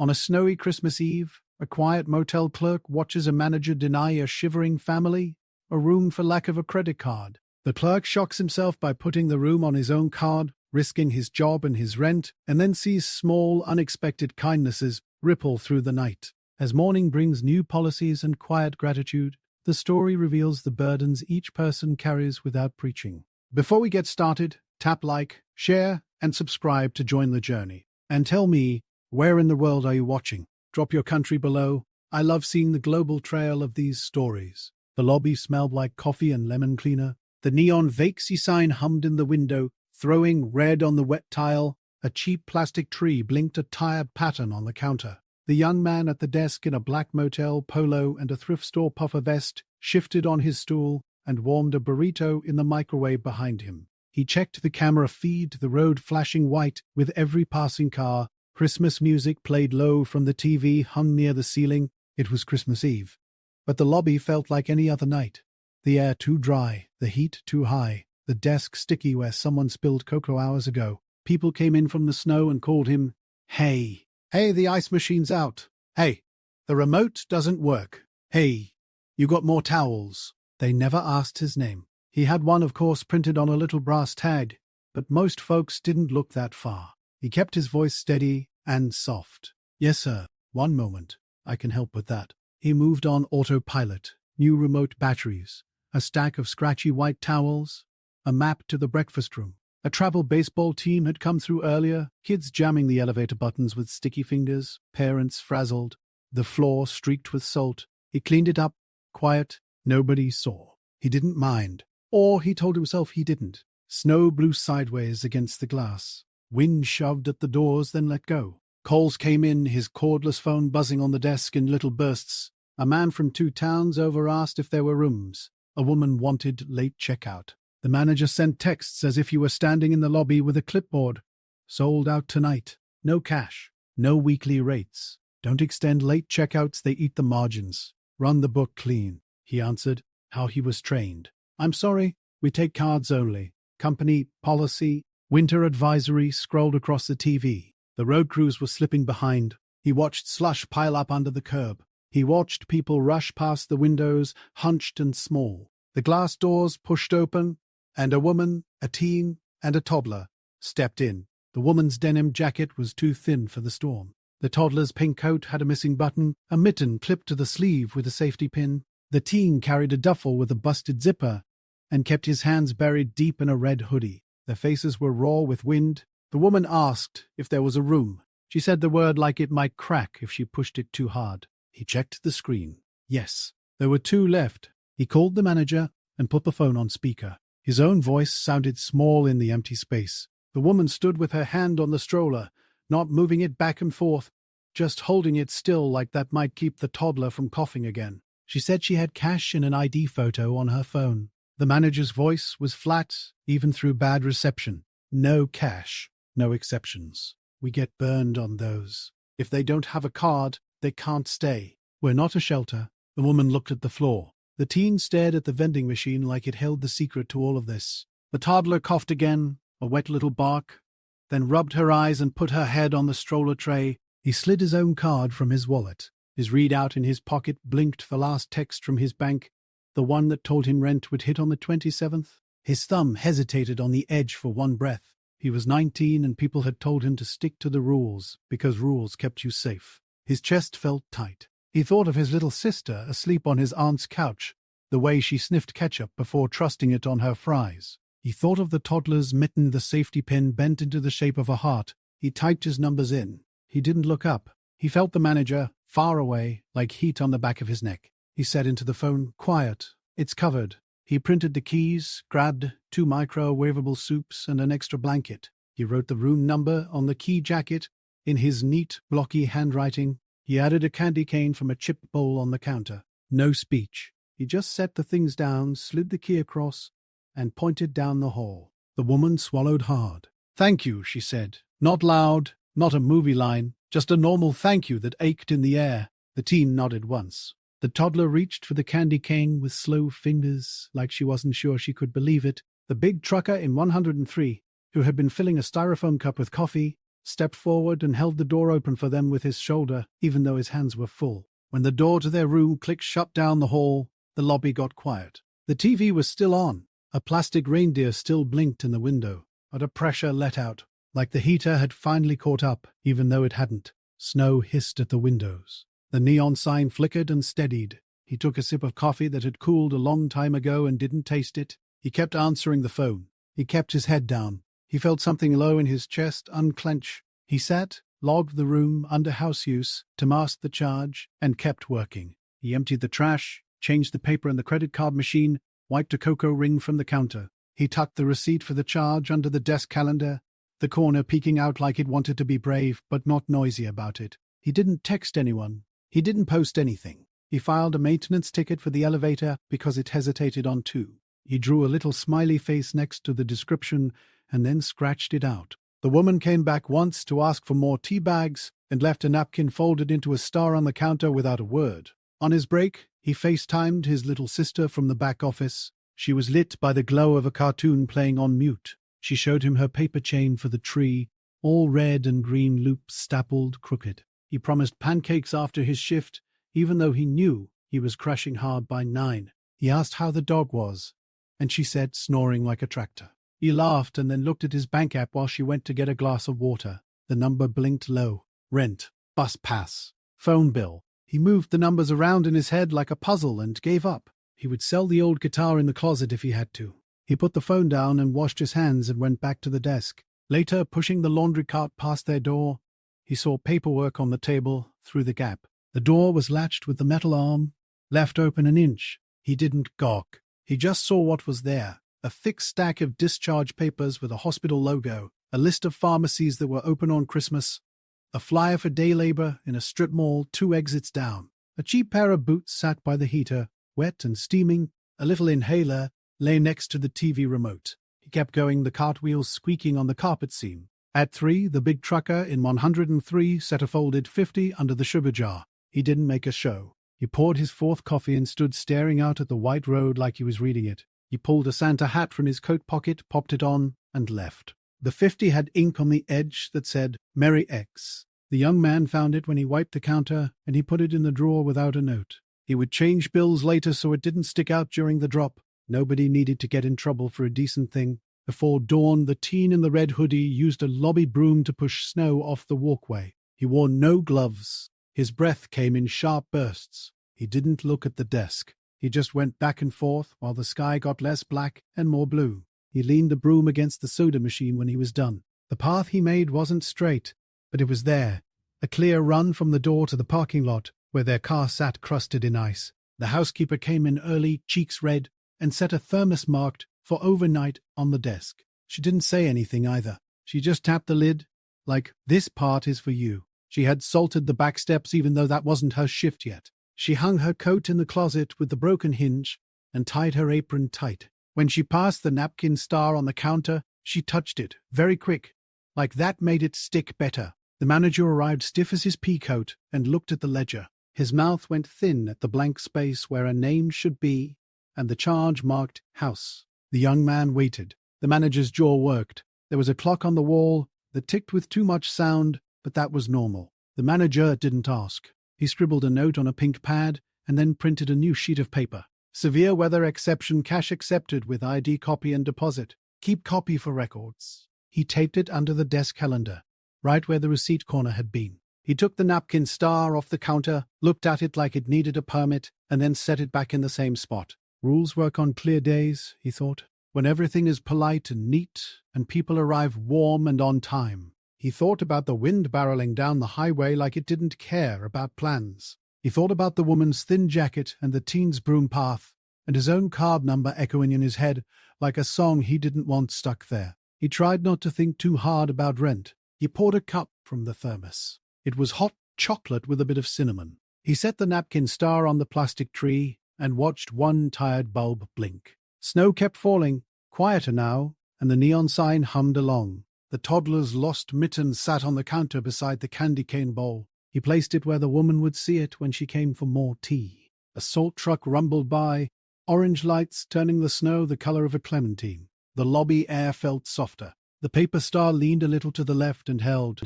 On a snowy Christmas Eve, a quiet motel clerk watches a manager deny a shivering family a room for lack of a credit card. The clerk shocks himself by putting the room on his own card, risking his job and his rent, and then sees small, unexpected kindnesses ripple through the night. As morning brings new policies and quiet gratitude, the story reveals the burdens each person carries without preaching. Before we get started, tap like, share, and subscribe to join the journey. And tell me, where in the world are you watching? Drop your country below. I love seeing the global trail of these stories. The lobby smelled like coffee and lemon cleaner. The neon VACANCY sign hummed in the window, throwing red on the wet tile. A cheap plastic tree blinked a tired pattern on the counter. The young man at the desk in a black motel polo and a thrift store puffer vest shifted on his stool and warmed a burrito in the microwave behind him. He checked the camera feed, the road flashing white with every passing car. Christmas music played low from the TV hung near the ceiling. It was Christmas Eve. But the lobby felt like any other night. The air too dry, the heat too high, the desk sticky where someone spilled cocoa hours ago. People came in from the snow and called him, "Hey, hey, the ice machine's out. Hey, the remote doesn't work. Hey, you got more towels." They never asked his name. He had one, of course, printed on a little brass tag, but most folks didn't look that far. He kept his voice steady and soft. "Yes, sir. One moment. I can help with that." He moved on autopilot. New remote batteries, a stack of scratchy white towels, a map to the breakfast room. A travel baseball team had come through earlier, kids jamming the elevator buttons with sticky fingers, parents frazzled, the floor streaked with salt. He cleaned it up, quiet, nobody saw. He didn't mind. Or he told himself he didn't. Snow blew sideways against the glass. Wind shoved at the doors, then let go. Calls came in, his cordless phone buzzing on the desk in little bursts. A man from 2 towns over asked if there were rooms. A woman wanted late checkout. The manager sent texts as if he were standing in the lobby with a clipboard. "Sold out tonight. No cash. No weekly rates. Don't extend late checkouts, they eat the margins. Run the book clean," he answered, how he was trained. "I'm sorry, we take cards only. Company policy." Winter advisory scrolled across the TV. The road crews were slipping behind. He watched slush pile up under the curb. He watched people rush past the windows, hunched and small. The glass doors pushed open, and a woman, a teen, and a toddler stepped in. The woman's denim jacket was too thin for the storm. The toddler's pink coat had a missing button, a mitten clipped to the sleeve with a safety pin. The teen carried a duffel with a busted zipper and kept his hands buried deep in a red hoodie. Their faces were raw with wind. The woman asked if there was a room. She said the word like it might crack if she pushed it too hard. He checked the screen. Yes, there were 2 left. He called the manager and put the phone on speaker. His own voice sounded small in the empty space. The woman stood with her hand on the stroller, not moving it back and forth, just holding it still like that might keep the toddler from coughing again. She said she had cash and an ID photo on her phone. The manager's voice was flat, even through bad reception. "No cash, no exceptions. We get burned on those. If they don't have a card, they can't stay. We're not a shelter." The woman looked at the floor. The teen stared at the vending machine like it held the secret to all of this. The toddler coughed again, a wet little bark, then rubbed her eyes and put her head on the stroller tray. He slid his own card from his wallet. His readout in his pocket blinked the last text from his bank, the one that told him rent would hit on the 27th. His thumb hesitated on the edge for one breath. He was 19 and people had told him to stick to the rules because rules kept you safe. His chest felt tight. He thought of his little sister asleep on his aunt's couch, the way she sniffed ketchup before trusting it on her fries. He thought of the toddler's mitten, the safety pin bent into the shape of a heart. He typed his numbers in. He didn't look up. He felt the manager, far away, like heat on the back of his neck. He said into the phone, "Quiet. It's covered." He printed the keys, grabbed 2 microwavable soups and an extra blanket. He wrote the room number on the key jacket in his neat, blocky handwriting. He added a candy cane from a chip bowl on the counter. No speech. He just set the things down, slid the key across, and pointed down the hall. The woman swallowed hard. "Thank you," she said. Not loud, not a movie line, just a normal thank you that ached in the air. The teen nodded once. The toddler reached for the candy cane with slow fingers, like she wasn't sure she could believe it. The big trucker in 103, who had been filling a styrofoam cup with coffee, stepped forward and held the door open for them with his shoulder, even though his hands were full. When the door to their room clicked shut down the hall, the lobby got quiet. The TV was still on. A plastic reindeer still blinked in the window, but a pressure let out, like the heater had finally caught up, even though it hadn't. Snow hissed at the windows. The neon sign flickered and steadied. He took a sip of coffee that had cooled a long time ago and didn't taste it. He kept answering the phone. He kept his head down. He felt something low in his chest unclench. He sat, logged the room under house use to mask the charge, and kept working. He emptied the trash, changed the paper in the credit card machine, wiped a cocoa ring from the counter. He tucked the receipt for the charge under the desk calendar, the corner peeking out like it wanted to be brave but not noisy about it. He didn't text anyone. He didn't post anything. He filed a maintenance ticket for the elevator because it hesitated on 2. He drew a little smiley face next to the description and then scratched it out. The woman came back once to ask for more tea bags and left a napkin folded into a star on the counter without a word. On his break, he FaceTimed his little sister from the back office. She was lit by the glow of a cartoon playing on mute. She showed him her paper chain for the tree, all red and green loops stapled crooked. He promised pancakes after his shift, even though he knew he was crashing hard by 9. He asked how the dog was, and she said snoring like a tractor. He laughed and then looked at his bank app while she went to get a glass of water. The number blinked low. Rent, bus pass, phone bill. He moved the numbers around in his head like a puzzle and gave up. He would sell the old guitar in the closet if he had to. He put the phone down and washed his hands and went back to the desk. Later, pushing the laundry cart past their door, he saw paperwork on the table through the gap. The door was latched with the metal arm, left open an inch. He didn't gawk. He just saw what was there. A thick stack of discharge papers with a hospital logo, a list of pharmacies that were open on Christmas, a flyer for day labor in a strip mall 2 exits down. A cheap pair of boots sat by the heater, wet and steaming. A little inhaler lay next to the TV remote. He kept going, the cartwheels squeaking on the carpet seam. At 3, the big trucker in 103 set a folded 50 under the sugar jar. He didn't make a show. He poured his 4th coffee and stood staring out at the white road like he was reading it. He pulled a Santa hat from his coat pocket, popped it on, and left. The 50 had ink on the edge that said, Merry X. The young man found it when he wiped the counter, and he put it in the drawer without a note. He would change bills later so it didn't stick out during the drop. Nobody needed to get in trouble for a decent thing. Before dawn, the teen in the red hoodie used a lobby broom to push snow off the walkway. He wore no gloves. His breath came in sharp bursts. He didn't look at the desk. He just went back and forth while the sky got less black and more blue. He leaned the broom against the soda machine when he was done. The path he made wasn't straight, but it was there. A clear run from the door to the parking lot, where their car sat crusted in ice. The housekeeper came in early, cheeks red, and set a thermos marked for overnight on the desk. She didn't say anything either. She just tapped the lid, like, this part is for you. She had salted the back steps even though that wasn't her shift yet. She hung her coat in the closet with the broken hinge and tied her apron tight. When she passed the napkin star on the counter, she touched it, very quick, like that made it stick better. The manager arrived stiff as his pea coat and looked at the ledger. His mouth went thin at the blank space where a name should be, and the charge marked house. The young man waited. The manager's jaw worked. There was a clock on the wall that ticked with too much sound, but that was normal. The manager didn't ask. He scribbled a note on a pink pad and then printed a new sheet of paper. Severe weather exception, cash accepted with ID copy and deposit. Keep copy for records. He taped it under the desk calendar, right where the receipt corner had been. He took the napkin star off the counter, looked at it like it needed a permit, and then set it back in the same spot. Rules work on clear days, he thought, when everything is polite and neat and people arrive warm and on time. He thought about the wind barreling down the highway like it didn't care about plans. He thought about the woman's thin jacket and the teen's broom path, and his own card number echoing in his head like a song he didn't want stuck there. He tried not to think too hard about rent. He poured a cup from the thermos. It was hot chocolate with a bit of cinnamon. He set the napkin star on the plastic tree and watched one tired bulb blink. Snow kept falling, quieter now, and the neon sign hummed along. The toddler's lost mitten sat on the counter beside the candy cane bowl. He placed it where the woman would see it when she came for more tea. A salt truck rumbled by, orange lights turning the snow the color of a clementine. The lobby air felt softer. The paper star leaned a little to the left and held.